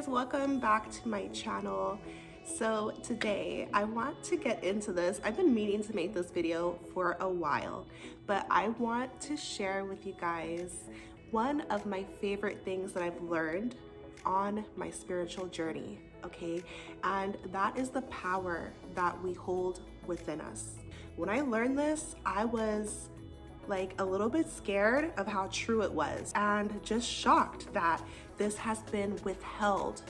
guys, welcome back to my channel. So today I want to get into this. I've been meaning to make this video for a while, but I want to share with you guys one of my favorite things that I've learned on my spiritual journey, okay? And that is the power that we hold within us. When I learned this, I was like a little bit scared of how true it was and just shocked that this has been withheld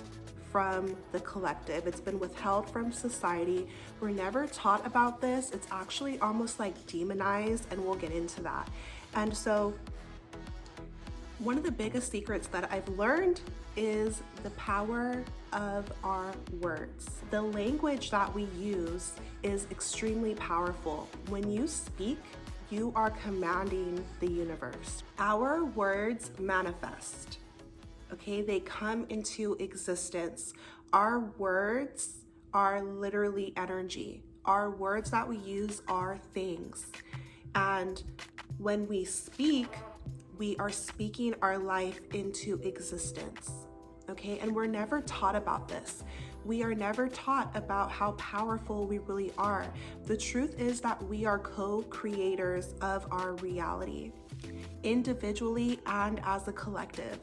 from the collective. It's been withheld from society. We're never taught about this. It's actually almost like demonized, and we'll get into that. And so one of the biggest secrets that I've learned is the power of our words. The language that we use is extremely powerful. When you speak, you are commanding the universe. Our words manifest, okay? They come into existence. Our words are literally energy. Our words that we use are things. And when we speak, we are speaking our life into existence, okay? And we're never taught about this. We are never taught about how powerful we really are. The truth is that we are co-creators of our reality, individually and as a collective.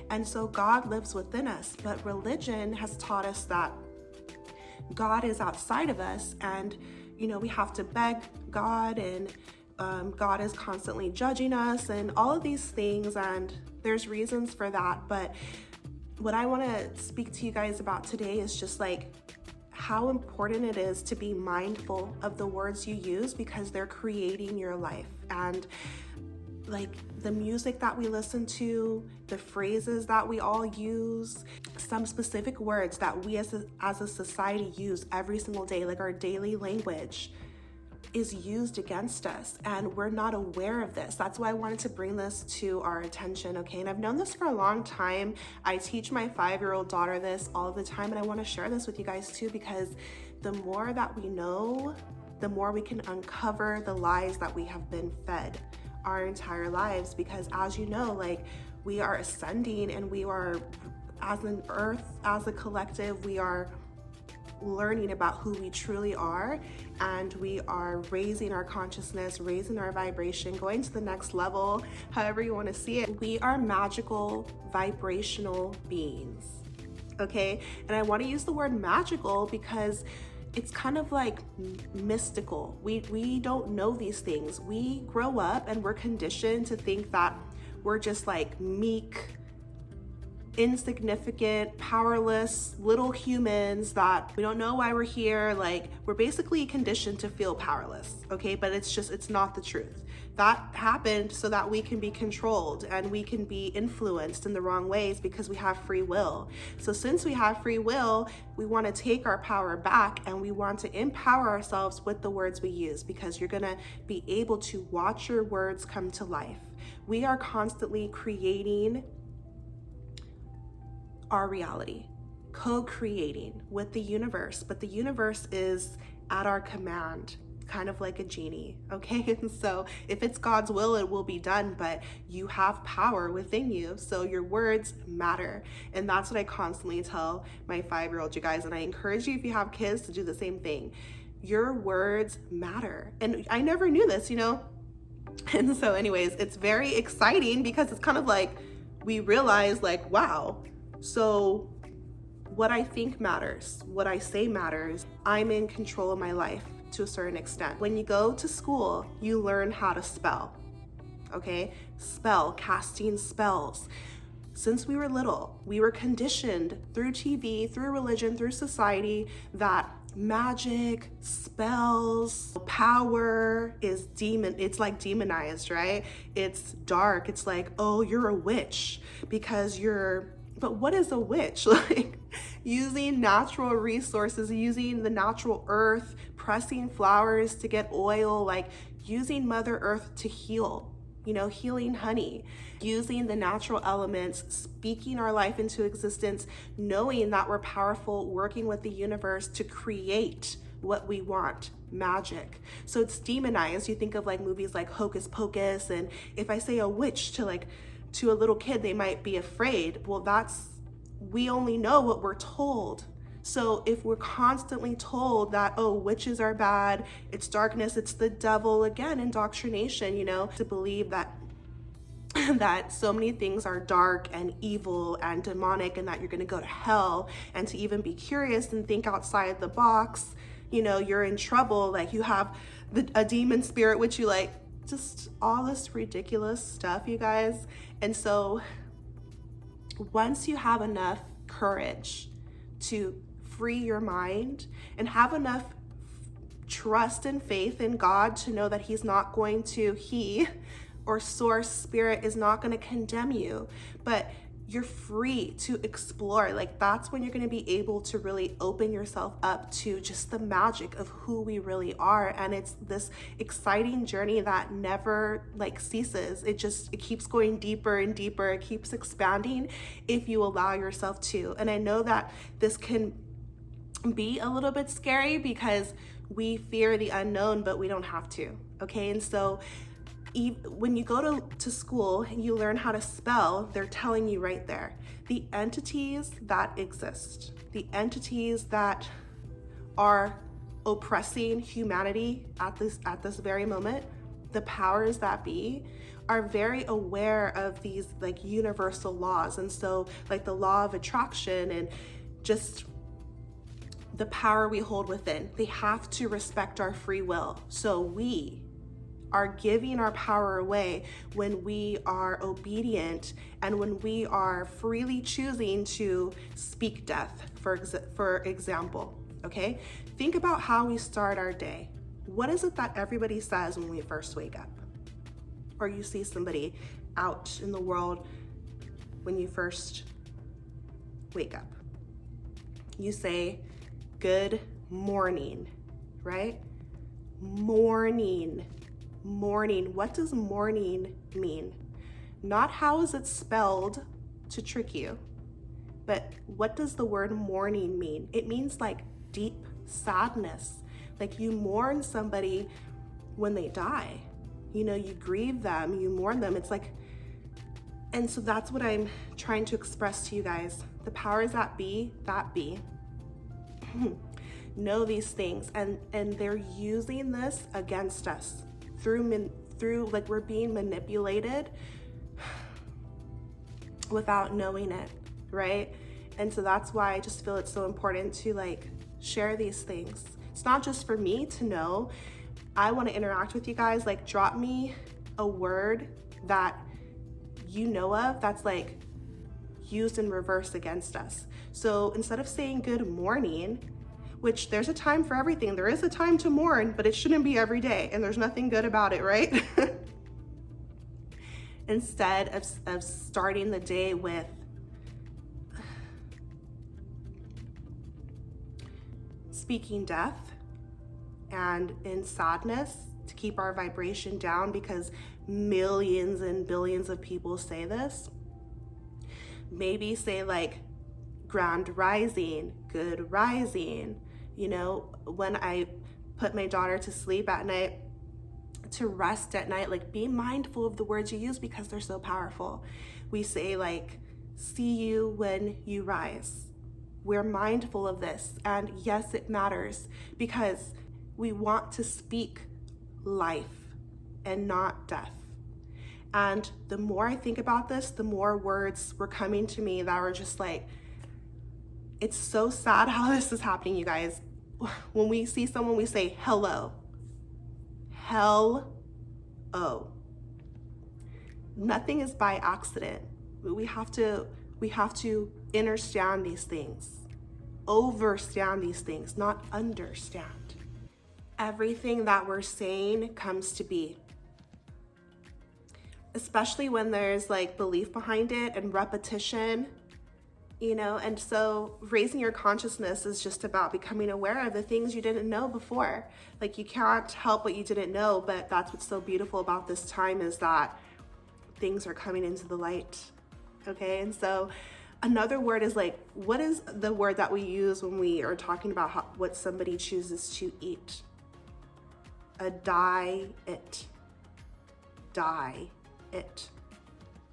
And so God lives within us, but religion has taught us that God is outside of us, and we have to beg God, and God is constantly judging us and all of these things, and there's reasons for that. But what I want to speak to you guys about today is just like how important it is to be mindful of the words you use, because they're creating your life. And like the music that we listen to, the phrases that we all use, some specific words that we as a society use every single day, like our daily language, is used against us, and we're not aware of this. That's why I wanted to bring this to our attention, okay? And I've known this for a long time. I teach my 5-year-old daughter this all the time, and I want to share this with you guys too, because the more that we know, the more we can uncover the lies that we have been fed our entire lives. Because as you know, like, we are ascending, and we are, as an earth, as a collective, we are learning about who we truly are, and we are raising our consciousness, raising our vibration, going to the next level, however you want to see it. We are magical, vibrational beings, okay? And I want to use the word magical because it's kind of like mystical. We don't know these things. We grow up and we're conditioned to think that we're just like meek, insignificant, powerless little humans that we don't know why we're here. Like, we're basically conditioned to feel powerless, okay? But it's not the truth. That happened so that we can be controlled and we can be influenced in the wrong ways, because we have free will. So since we have free will, we want to take our power back, and we want to empower ourselves with the words we use, because you're gonna be able to watch your words come to life. We are constantly creating our reality, co-creating with the universe, but the universe is at our command, kind of like a genie, okay? And so if it's God's will, it will be done, but you have power within you, so your words matter. And that's what I constantly tell my 5-year-old, you guys, and I encourage you, if you have kids, to do the same thing. Your words matter. And I never knew this, And so anyways, it's very exciting, because it's kind of like we realize, like, wow, so what I think matters, what I say matters. I'm in control of my life to a certain extent. When you go to school, you learn how to spell, okay? Casting spells. Since we were little, we were conditioned through TV, through religion, through society, that magic, spells, power is it's like demonized, right? It's dark. It's like, oh, you're a witch because but what is a witch? Like, using natural resources, using the natural earth, pressing flowers to get oil, like using Mother Earth to heal, healing honey, using the natural elements, speaking our life into existence, knowing that we're powerful, working with the universe to create what we want, magic. So it's demonized. You think of like movies like Hocus Pocus, and if I say a witch to a little kid, they might be afraid. Well, that's we only know what we're told. So if we're constantly told that, oh, witches are bad, it's darkness, it's the devil, again, indoctrination, to believe that that so many things are dark and evil and demonic and that you're going to go to hell, and to even be curious and think outside the box, you're in trouble, like you have a demon spirit with you, like just all this ridiculous stuff, you guys. And so once you have enough courage to free your mind and have enough trust and faith in God to know that he or source spirit is not going to condemn you, but you're free to explore. Like that's when you're going to be able to really open yourself up to just the magic of who we really are. And it's this exciting journey that never ceases. It keeps going deeper and deeper. It keeps expanding if you allow yourself to. And I know that this can be a little bit scary because we fear the unknown, but we don't have to. Okay. And so when you go to school and you learn how to spell, they're telling you right there, the entities that exist, the entities that are oppressing humanity at this very moment, the powers that be are very aware of these universal laws. And so the law of attraction and just the power we hold within, they have to respect our free will. So we are giving our power away when we are obedient and when we are freely choosing to speak death, for example. Okay, think about how we start our day. What is it that everybody says when we first wake up? Or you see somebody out in the world when you first wake up. You say, good morning, right? Morning. What does morning mean? Not how is it spelled to trick you, but what does the word mourning mean? It means deep sadness. You mourn somebody when they die. You grieve them, you mourn them. It's and so that's what I'm trying to express to you guys. The powers that be, know these things, and they're using this against us through we're being manipulated without knowing it, right? And so that's why I just feel it's so important to share these things. It's not just for me to know. I want to interact with you guys. Drop me a word that you know of that's used in reverse against us. So instead of saying good morning, which there's a time for everything, there is a time to mourn, but it shouldn't be every day, and there's nothing good about it, right? Instead of starting the day with speaking death and in sadness to keep our vibration down, because millions and billions of people say this. Maybe say grand rising, good rising. When I put my daughter to sleep at night, to rest at night, be mindful of the words you use because they're so powerful. We say see you when you rise. We're mindful of this. And yes, it matters because we want to speak life and not death. And the more I think about this, the more words were coming to me that were just it's so sad how this is happening, you guys. When we see someone, we say, hello. Hell-o. Nothing is by accident. We have to understand these things. Overstand these things, not understand. Everything that we're saying comes to be. Especially when there's belief behind it and repetition. And so raising your consciousness is just about becoming aware of the things you didn't know before. You can't help what you didn't know, but that's what's so beautiful about this time is that things are coming into the light, okay? And so another word is what is the word that we use when we are talking about what somebody chooses to eat? A diet,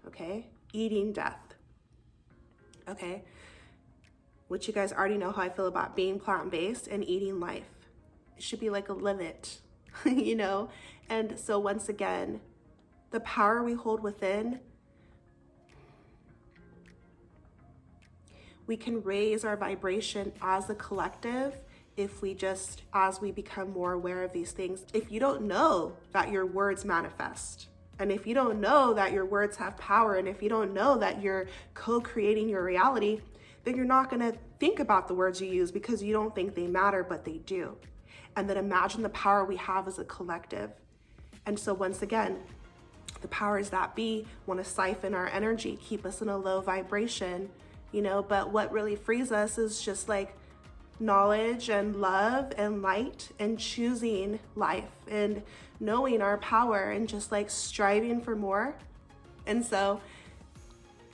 okay? Eating death. Okay, which you guys already know how I feel about being plant-based and eating life. It should be like a limit, you know? And so once again, the power we hold within, we can raise our vibration as a collective if we just, as we become more aware of these things. If you don't know that your words manifest, and if you don't know that your words have power, and if you don't know that you're co-creating your reality, then you're not gonna think about the words you use because you don't think they matter, but they do. And then imagine the power we have as a collective. And so once again, the powers that be wanna siphon our energy, keep us in a low vibration, you know, but what really frees us is just like knowledge and love and light and choosing life and knowing our power and just like striving for more. And so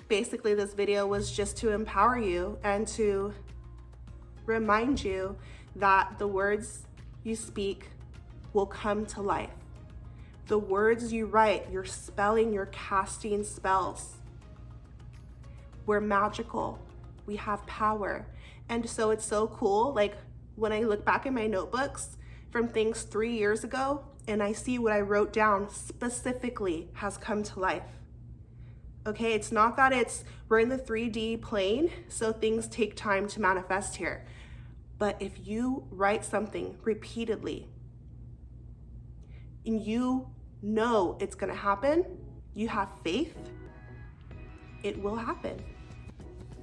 basically this video was just to empower you and to remind you that the words you speak will come to life. The words you write, you're spelling, you're casting spells. We're magical. We have power. And so it's so cool. Like when I look back in my notebooks from things 3 years ago and I see what I wrote down specifically has come to life. Okay, it's not that we're in the 3D plane, so things take time to manifest here. But if you write something repeatedly and you know it's gonna happen, you have faith, it will happen.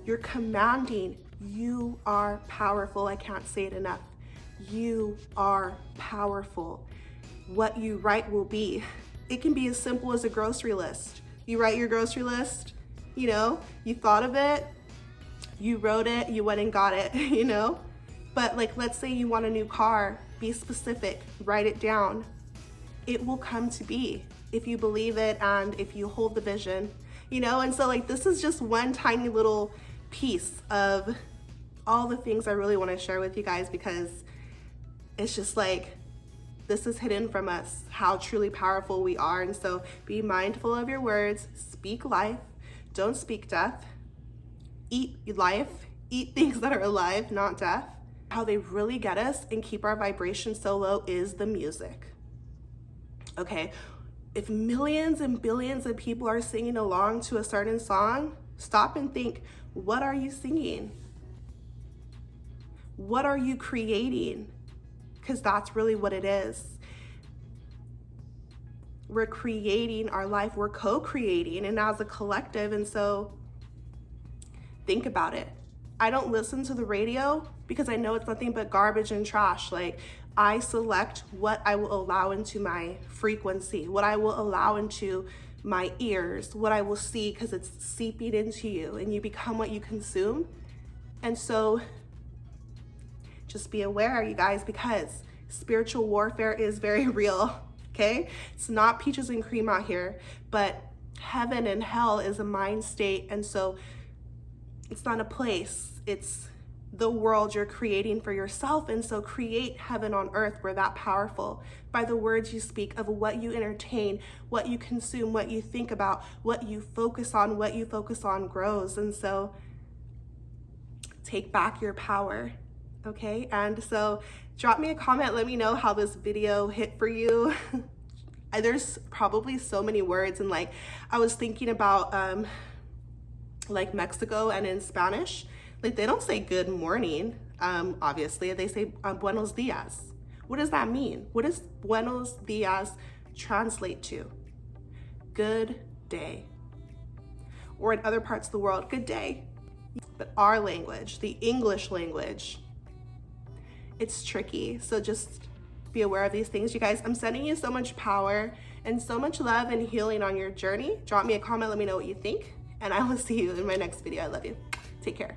You're commanding, you are powerful. I can't say it enough. You are powerful. What you write will be. It can be as simple as a grocery list. You write your grocery list, you know, you thought of it, you wrote it, you went and got it, you know? But like, let's say you want a new car, be specific, write it down. It will come to be if you believe it and if you hold the vision, you know? And so like, this is just one tiny little piece of all the things I really want to share with you guys, because it's just like, this is hidden from us, how truly powerful we are. And so be mindful of your words, speak life, don't speak death, eat life, eat things that are alive, not death. How they really get us and keep our vibration so low is the music. Okay, if millions and billions of people are singing along to a certain song, stop and think, what are you singing? What are you creating? Because that's really what it is. We're creating our life, we're co-creating, and as a collective. And so think about it. I don't listen to the radio because I know it's nothing but garbage and trash. Like, I select what I will allow into my frequency, what I will allow into my ears, what I will see, because it's seeping into you and you become what you consume. And so just be aware, you guys, because spiritual warfare is very real, okay? It's not peaches and cream out here, but heaven and hell is a mind state. And so it's not a place, it's the world you're creating for yourself. And so create heaven on earth. We're that powerful by the words you speak, of what you entertain, what you consume, what you think about, what you focus on. What you focus on grows. And so take back your power, okay? And so drop me a comment, let me know how this video hit for you. There's probably so many words, and like I was thinking about like Mexico and in Spanish, like they don't say good morning, obviously, they say buenos dias. What does that mean? What does buenos dias translate to? Good day. Or in other parts of the world, good day. But our language, the English language, it's tricky. So just be aware of these things, you guys. I'm sending you so much power and so much love and healing on your journey. Drop me a comment, let me know what you think, and I will see you in my next video. I love you. Take care.